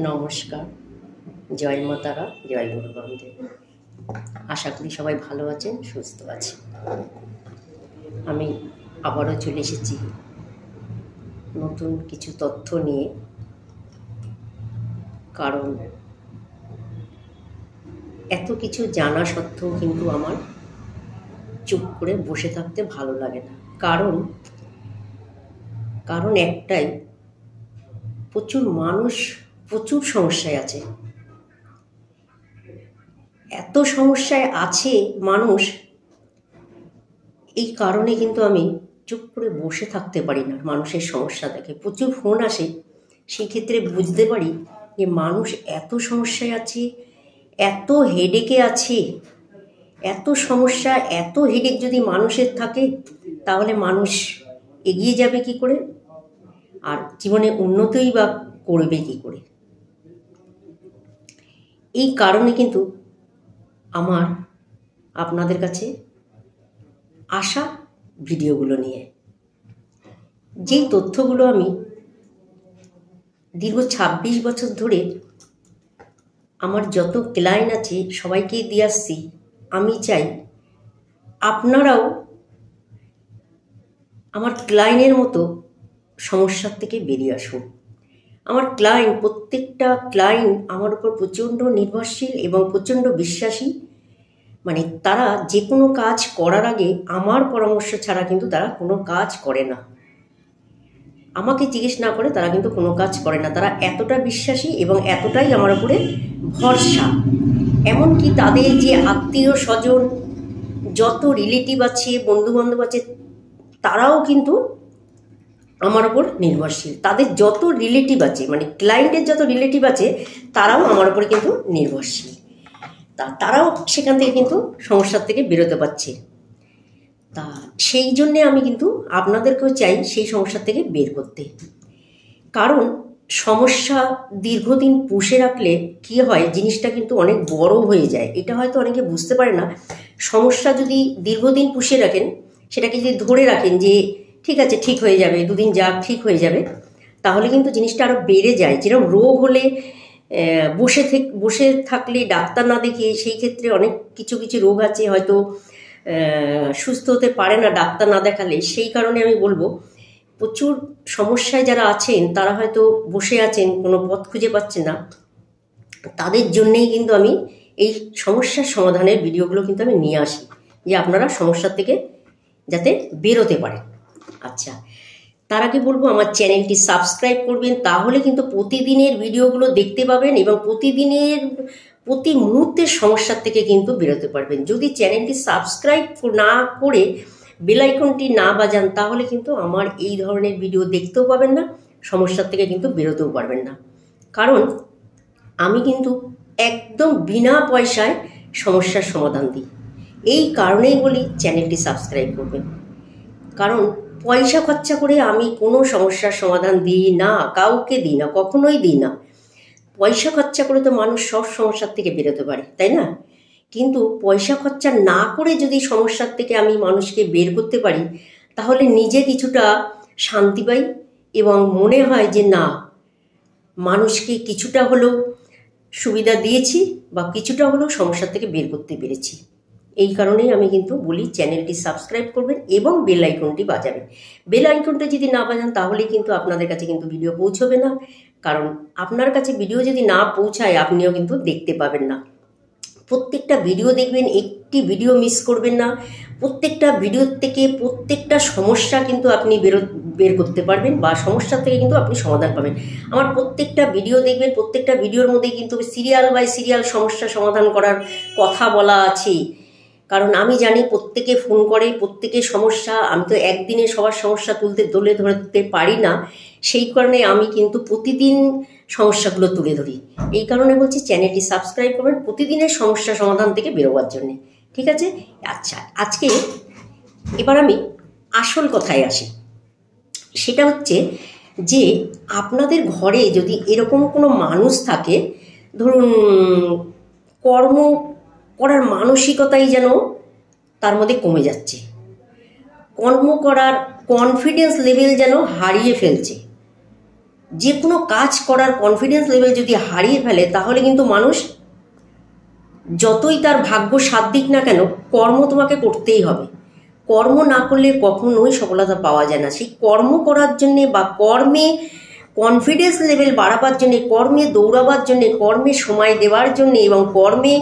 নমস্কার, জয় মা তারা, জয় গুরু বামদেব। আশা করি সবাই ভালো আছেন, সুস্থ আছেন। আমি আবারও চলে এসেছি নতুন কিছু তথ্য নিয়ে। কারণ এত কিছু জানা সত্ত্বেও কিন্তু আমার চুপ করে বসে থাকতে ভালো লাগে না। কারণ একটাই, প্রচুর মানুষ প্রচুর সমস্যায় আছে। এত সমস্যায় আছে মানুষ, এই কারণে কিন্তু আমি চুপ করে বসে থাকতে পারি না। মানুষের সমস্যা দেখে প্রচুর ফোন আসে, সেই ক্ষেত্রে বুঝতে পারি যে মানুষ এত সমস্যায় আছে, এত হেডেকে আছে, এত সমস্যা, এত হেডেক যদি মানুষের থাকে তাহলে মানুষ এগিয়ে যাবে কি করে, আর জীবনে উন্নতিই বা করবে কি করে। এই কারণে কিন্তু আমার আপনাদের কাছে আসা ভিডিওগুলো নিয়ে, যেই তথ্যগুলো আমি দীর্ঘ 26 বছর ধরে আমার যত ক্লায়েন্ট আছে সবাইকে দিয়ে আসছি। আমি চাই আপনারাও আমার ক্লায়েন্টের মতো সমস্যার থেকে বেরিয়ে আসুন। আমার প্রত্যেকটা ক্লায়েন্ট আমার উপর প্রচণ্ড নির্ভরশীল এবং প্রচণ্ড বিশ্বাসী। মানে তারা যে কোনো কাজ করার আগে আমার পরামর্শ ছাড়া কিন্তু তারা কোনো কাজ করে না। আমাকে জিজ্ঞেস না করে তারা কিন্তু কোনো কাজ করে না। তারা এতটা বিশ্বাসী এবং এতটাই আমার উপরে ভরসা। এমনকি তাদের যে আত্মীয় স্বজন, যত রিলেটিভ আছে, বন্ধুবান্ধব আছে, তারাও কিন্তু আমার ওপর নির্ভরশীল। তাদের যত রিলেটিভ আছে, মানে ক্লায়েন্টের যত রিলেটিভ আছে, তারাও আমার ওপরে কিন্তু নির্ভরশীল। তারাও সেখান থেকে কিন্তু সমস্যার থেকে বেরোতে পারছে। তা সেই জন্যে আমি কিন্তু আপনাদেরকেও চাই সেই সমস্যা থেকে বের করতে। কারণ সমস্যা দীর্ঘদিন পুষে রাখলে কি হয়, জিনিসটা কিন্তু অনেক বড় হয়ে যায়। এটা হয়তো অনেকে বুঝতে পারে না। সমস্যা যদি দীর্ঘদিন পুষে রাখেন, সেটাকে যদি ধরে রাখেন যে ঠিক আছে, ঠিক হয়ে যাবে, দুদিন যাক ঠিক হয়ে যাবে, তাহলে কিন্তু জিনিসটা আরও বেড়ে যায়। যেরকম রোগ হলে বসে থাকলে ডাক্তার না দেখিয়ে, সেই ক্ষেত্রে অনেক কিছু রোগ আছে হয়তো সুস্থ হতে পারে না ডাক্তার না দেখালে। সেই কারণে আমি বলবো, প্রচুর সমস্যায় যারা আছেন তারা হয়তো বসে আছেন, কোনো পথ খুঁজে পাচ্ছেন না, তাদের জন্যেই কিন্তু আমি এই সমস্যার সমাধানের ভিডিওগুলো কিন্তু আমি নিয়ে আসি, যে আপনারা সমস্যার থেকে যাতে বেরোতে পারেন। আচ্ছা, তার আগে বলবো আমার চ্যানেলটি সাবস্ক্রাইব করবেন, তাহলে কিন্তু প্রতিদিনের ভিডিওগুলো দেখতে পাবেন এবং প্রতি মুহূর্তের সমস্যার থেকে কিন্তু বেরোতে পারবেন। যদি চ্যানেলটি সাবস্ক্রাইব না করে বেল আইকনটি না বাজান, তাহলে কিন্তু আমার এই ধরনের ভিডিও দেখতেও পাবেন না, সমস্যার থেকে কিন্তু বেরোতেও পারবেন না। কারণ আমি কিন্তু একদম বিনা পয়সায় সমস্যার সমাধান দিই। এই কারণেই বলি চ্যানেলটি সাবস্ক্রাইব করবেন। কারণ পয়সা খরচা করে আমি কোনো সমস্যার সমাধান দিই না, কাউকে দিই না, কখনোই দিই না। পয়সা খরচা করে তো মানুষ সব সমস্যার থেকে বেরোতে পারে, তাই না? কিন্তু পয়সা খরচা না করে যদি সমস্যার থেকে আমি মানুষকে বের করতে পারি, তাহলে নিজে কিছুটা শান্তি পাই এবং মনে হয় যে না, মানুষকে কিছুটা হলেও সুবিধা দিয়েছি বা কিছুটা হলেও সমস্যার থেকে বের করতে পেরেছি। এই কারণেই আমি কিন্তু বলি চ্যানেলটি সাবস্ক্রাইব করবেন এবং বেল আইকনটি বাজাবেন। বেল আইকনটা যদি না বাজান, তাহলে কিন্তু আপনাদের কাছে কিন্তু ভিডিও পৌঁছবে না। কারণ আপনার কাছে ভিডিও যদি না পৌঁছায়, আপনিও কিন্তু দেখতে পাবেন না। প্রত্যেকটা ভিডিও দেখবেন, একটি ভিডিও মিস করবেন না। প্রত্যেকটা ভিডিওর থেকে প্রত্যেকটা সমস্যা কিন্তু আপনি বের করতে পারবেন, বা সমস্যা থেকে কিন্তু আপনি সমাধান পাবেন। আমার প্রত্যেকটা ভিডিও দেখবেন, প্রত্যেকটা ভিডিওর মধ্যে কিন্তু সিরিয়াল বাই সিরিয়াল সমস্যা সমাধান করার কথা বলা আছে। কারণ আমি জানি প্রত্যেকে ফোন করে, প্রত্যেকের সমস্যা, আমি তো একদিনে সবার সমস্যা তুলে ধরতে পারি না। সেই কারণে আমি কিন্তু প্রতিদিন সমস্যাগুলো তুলে ধরি। এই কারণে বলছি চ্যানেলটি সাবস্ক্রাইব করবেন প্রতিদিনের সমস্যা সমাধান থেকে বেরোবার জন্যে। ঠিক আছে? আচ্ছা, আজকে এবার আমি আসল কথায় আসি। সেটা হচ্ছে যে আপনাদের ঘরে যদি এরকম কোনো মানুষ থাকে, ধরুন কর্ম করার মানসিকতাই যেন তার মধ্যে কমে যাচ্ছে, কর্ম করার কনফিডেন্স লেভেল যেন হারিয়ে ফেলছে, যে কোনো কাজ করার কনফিডেন্স লেভেল যদি হারিয়ে ফেলে, তাহলে কিন্তু মানুষ যতই তার ভাগ্য সাথ দিক না কেন, কর্ম তোমাকে করতেই হবে। কর্ম না করলে কখনোই সফলতা পাওয়া যায় না। সেই কর্ম করার জন্যে বা কর্মে কনফিডেন্স লেভেল বাড়াবার জন্যে, কর্মে দৌড়াবার জন্যে, কর্মে সময় দেওয়ার জন্যে এবং কর্মে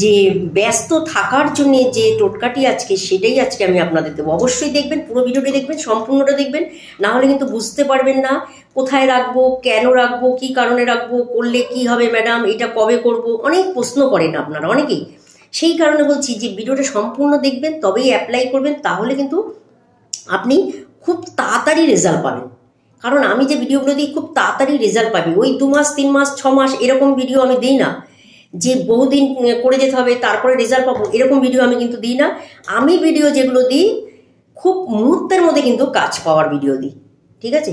যে ব্যস্ত থাকার জন্যে যে টোটকাটি আজকে, সেটাই আজকে আমি আপনাদের দেবো। অবশ্যই দেখবেন, পুরো ভিডিওটি দেখবেন, সম্পূর্ণটা দেখবেন, না হলে কিন্তু বুঝতে পারবেন না কোথায় রাখবো, কেন রাখবো, কি কারণে রাখবো, করলে কি হবে ম্যাডাম, এটা কবে করব, অনেক প্রশ্ন করেন আপনারা অনেকেই। সেই কারণে বলছি যে ভিডিওটা সম্পূর্ণ দেখবেন, তবেই অ্যাপ্লাই করবেন, তাহলে কিন্তু আপনি খুব তাড়াতাড়ি রেজাল্ট পাবেন। কারণ আমি যে ভিডিওগুলো দিই খুব তাড়াতাড়ি রেজাল্ট পাবি, ওই 2 মাস 3 মাস 6 মাস এরকম ভিডিও আমি দিই না, যে বহুদিন করে যেতে হবে তারপরে রেজাল্ট পাবো, এরকম ভিডিও আমি কিন্তু দিই না। আমি ভিডিও যেগুলো দিই খুব মুহূর্তের মধ্যে কিন্তু কাজ পাওয়ার ভিডিও দিই, ঠিক আছে?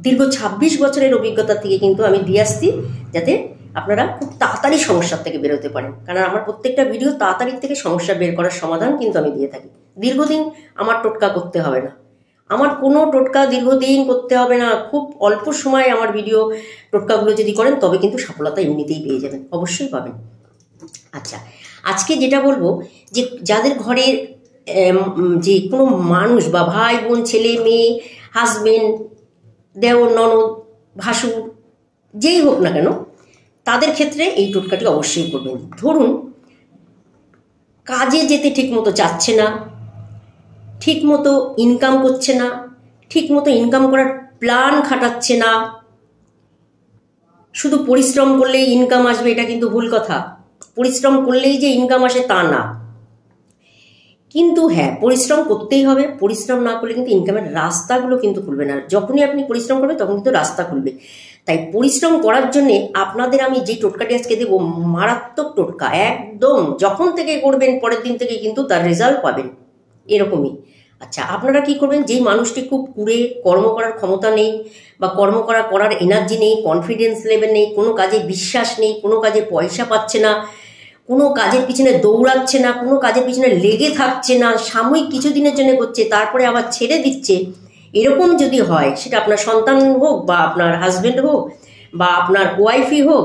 দীর্ঘ 26 বছরের অভিজ্ঞতা থেকে কিন্তু আমি দিয়ে আসছি, যাতে আপনারা খুব তাড়াতাড়ি সমস্যার থেকে বেরোতে পারেন। কারণ আমার প্রত্যেকটা ভিডিও তাড়াতাড়ি থেকে সমস্যা বের করার সমাধান কিন্তু আমি দিয়ে থাকি। দীর্ঘদিন আমার টোটকা করতে হবে না, আমার কোনো টোটকা দীর্ঘদিন করতে হবে না। খুব অল্প সময় আমার ভিডিও টোটকাগুলো যদি করেন, তবে কিন্তু সফলতা এমনিতেই পেয়ে যাবেন, অবশ্যই পাবেন। আচ্ছা, আজকে যেটা বলবো, যে যাদের ঘরের যে কোনো মানুষ বা ভাই বোন, ছেলে মেয়ে, হাজবেন্ড, দেওর, ননদ, ভাসুর, যেই হোক না কেন, তাদের ক্ষেত্রে এই টোটকাটি অবশ্যই করবেন। ধরুন কাজে যেতে ঠিক মতো চাচ্ছে না, ঠিক মতো ইনকাম করছে না, ঠিক মতো ইনকাম করার প্ল্যান খাটাচ্ছে না, শুধু পরিশ্রম করলেই ইনকাম আসবে, এটা কিন্তু ভুল কথা। পরিশ্রম করলেই যে ইনকাম আসে তা না, কিন্তু হ্যাঁ, পরিশ্রম করতেই হবে। পরিশ্রম না করলে কিন্তু ইনকামের রাস্তাগুলো কিন্তু খুলবে না। যখনই আপনি পরিশ্রম করবেন তখন কিন্তু রাস্তা খুলবে। তাই পরিশ্রম করার জন্য আপনাদের আমি যে টোটকাটি আজকে দেবো, মারাত্মক টোটকা, একদম যখন থেকে করবেন পরের দিন থেকে কিন্তু তার রেজাল্ট পাবেন, এরকমই। আচ্ছা, আপনারা কি করবেন? যেই মানুষটি খুব কুড়ে, কর্ম করার ক্ষমতা নেই বা কর্ম করার এনার্জি নেই, কনফিডেন্স লেভেল নেই, কোনো কাজে বিশ্বাস নেই, কোনো কাজে পয়সা পাচ্ছে না, কোনো কাজের পিছনে দৌড়াচ্ছে না, কোনো কাজের পিছনে লেগে থাকছে না, সাময়িক কিছুদিনের জন্য করছে তারপরে আবার ছেড়ে দিচ্ছে, এরকম যদি হয়, সেটা আপনার সন্তান হোক বা আপনার হাজবেন্ড হোক বা আপনার ওয়াইফই হোক,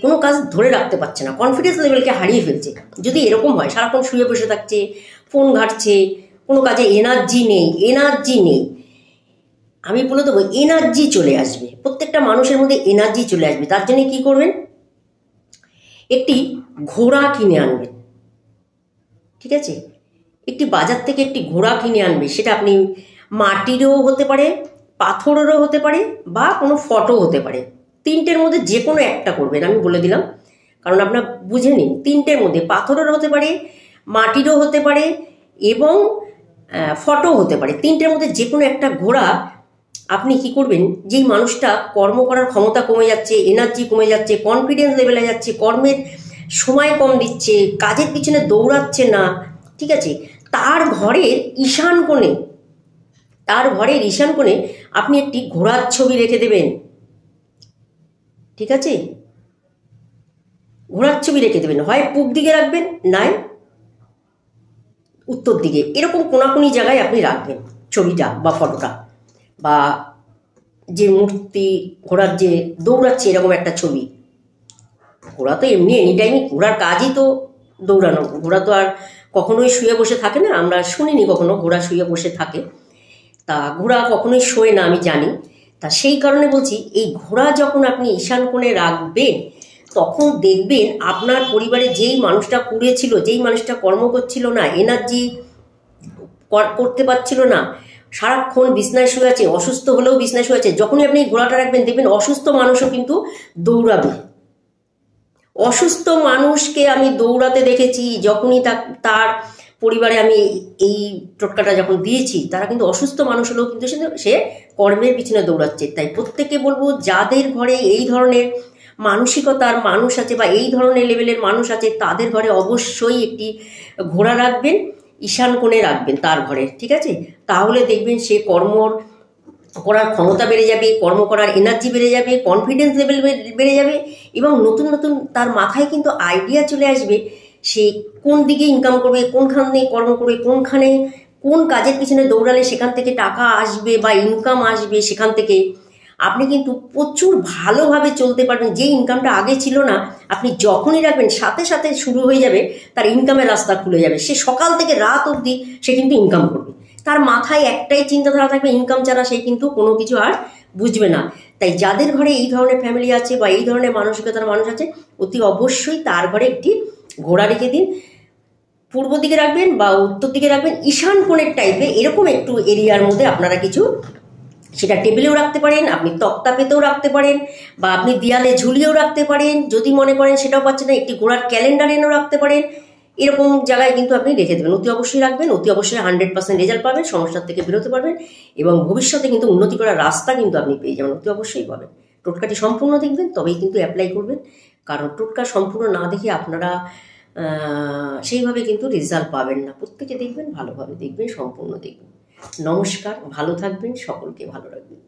কোনো কাজ ধরে রাখতে পারছে না, কনফিডেন্স লেভেলকে হারিয়ে ফেলছে, যদি এরকম হয়, সারাক্ষণ শুয়ে বসে থাকছে, ফোন ঘাঁটছে, কোনো কাজে এনার্জি নেই, আমি বলে দেবো এনার্জি চলে আসবে, প্রত্যেকটা মানুষের মধ্যে এনার্জি চলে আসবে। তার জন্য কি করবেন? একটি ঘোড়া কিনে আনবেন, ঠিক আছে? একটি বাজার থেকে একটি ঘোড়া কিনে আনবে, সেটা আপনি মাটিরও হতে পারে, পাথরেরও হতে পারে, বা কোনো ফটো হতে পারে। 3টের মধ্যে যে কোনো একটা করবেন, আমি বলে দিলাম, কারণ আপনার বুঝে নিন। 3টের মধ্যে পাথরেরও হতে পারে, মাটিরও হতে পারে এবং ফটো হতে পারে। 3টের মধ্যে যে কোনো একটা ঘোড়া আপনি কি করবেন? যেই মানুষটা কর্ম করার ক্ষমতা কমে যাচ্ছে, এনার্জি কমে যাচ্ছে, কনফিডেন্স লেভেলে যাচ্ছে, কর্মের সময় কম দিচ্ছে, কাজের পিছনে দৌড়াচ্ছে না, ঠিক আছে, তার ঘরের ঈশান কোণে আপনি একটি ঘোড়ার ছবি রেখে দেবেন, ঠিক আছে? ঘোড়ার ছবি রেখে দেবেন, হয় পূব দিকে রাখবেন, নাই উত্তর দিকে, এরকম কোনাকুনি জায়গায় আপনি রাখবেন ছবিটা বা ফটোটা, বা যে মূর্তি, ঘোড়ার যে দৌড়াচ্ছে এরকম একটা ছবি। ঘোড়া তো এমনি এনি টাইমই, ঘোড়ার কাজই তো দৌড়ানো, ঘোড়া তো আর কখনোই শুয়ে বসে থাকে না, আমরা শুনিনি কখনো ঘোড়া শুয়ে বসে থাকে, তা ঘোড়া কখনোই শোয় না, আমি জানি। তা সেই কারণে বলছি, এই ঘোড়া যখন আপনি ঈশান কোণে রাখবেন, তখন দেখবেন আপনার পরিবারে যেই মানুষটা কুড়েছিল, যেই মানুষটা কর্ম করছিল না, এনার্জি করতে পারছিল না, সারাক্ষণ বিছনায় শুয়ে আছে, অসুস্থ হলেও বিছনায় শুয়ে আছে, যখনই আপনি ঘোড়াটা রাখবেন দেখবেন অসুস্থ মানুষও কিন্তু দৌড়াবে। অসুস্থ মানুষকে আমি দৌড়াতে দেখেছি, যখনই তার পরিবারে আমি এই টোটকাটা যখন দিয়েছি, তারা কিন্তু অসুস্থ মানুষ হলেও কিন্তু সে কর্মের পিছনে দৌড়াচ্ছে। তাই প্রত্যেককে বলবো, যাদের ঘরে এই ধরনের মানসিকতার মানুষ আছে বা এই ধরনের লেভেলের মানুষ আছে, তাদের ঘরে অবশ্যই একটি ঘোড়া রাখবেন, ঈশান কোণে রাখবেন তার ঘরে, ঠিক আছে? তাহলে দেখবেন সে কর্ম করার ক্ষমতা বেড়ে যাবে, কর্ম করার এনার্জি বেড়ে যাবে, কনফিডেন্স লেভেল বেড়ে যাবে, এবং নতুন নতুন তার মাথায় কিন্তু আইডিয়া চলে আসবে, সে কোন দিকে ইনকাম করবে, কোনখানে কর্ম করবে, কোনখানে কোন কাজের পিছনে দৌড়ালে সেখান থেকে টাকা আসবে বা ইনকাম আসবে সেখান থেকে। আপনি কিন্তু প্রচুর ভালোভাবে চলতে পারবেন। যে ইনকামটা আগে ছিল না, আপনি যখনই রাখবেন সাথে সাথে শুরু হয়ে যাবে তার ইনকামের রাস্তা খুলে যাবে। সে সকাল থেকে রাত অবধি সে কিন্তু ইনকাম করবে। তার মাথায় একটাই চিন্তাধারা থাকবে, ইনকাম ছাড়া সে কিন্তু কোনো কিছু আর বুঝবে না। তাই যাদের ঘরে এই ধরনের ফ্যামিলি আছে বা এই ধরনের মানসিকতার মানুষ আছে, অতি অবশ্যই তার ঘরে একটি ঘোড়া রেখে দিন। পূর্ব দিকে রাখবেন বা উত্তর দিকে রাখবেন, ঈশান কোণের টাইপে এরকম একটু এরিয়ার মধ্যে আপনারা কিছু, সেটা টেবিলেও রাখতে পারেন, আপনি তক্তা পেতেও রাখতে পারেন, বা আপনি দেয়ালে ঝুলিয়েও রাখতে পারেন। যদি মনে করেন সেটাও পাচ্ছেন না, একটি ঘোড়ার ক্যালেন্ডার এনেও রাখতে পারেন। এরকম জায়গায় কিন্তু আপনি রেখে দেবেন। অতি অবশ্যই রাখবেন, অতি অবশ্যই 100% রেজাল্ট পাবেন, সমস্যার থেকে বেরোতে পারবেন এবং ভবিষ্যতে কিন্তু উন্নতি করার রাস্তা কিন্তু আপনি পেয়ে যাবেন, অতি অবশ্যই পাবেন। টোটকাটি সম্পূর্ণ দেখবেন, তবেই কিন্তু অ্যাপ্লাই করবেন। কারণ টোটকা সম্পূর্ণ না দেখে আপনারা সেইভাবে কিন্তু রেজাল্ট পাবেন না। প্রত্যেকে দেখবেন, ভালোভাবে দেখবেন, সম্পূর্ণ দেখবেন। নমস্কার, ভালো থাকবেন, সকলকে ভালো রাখবেন।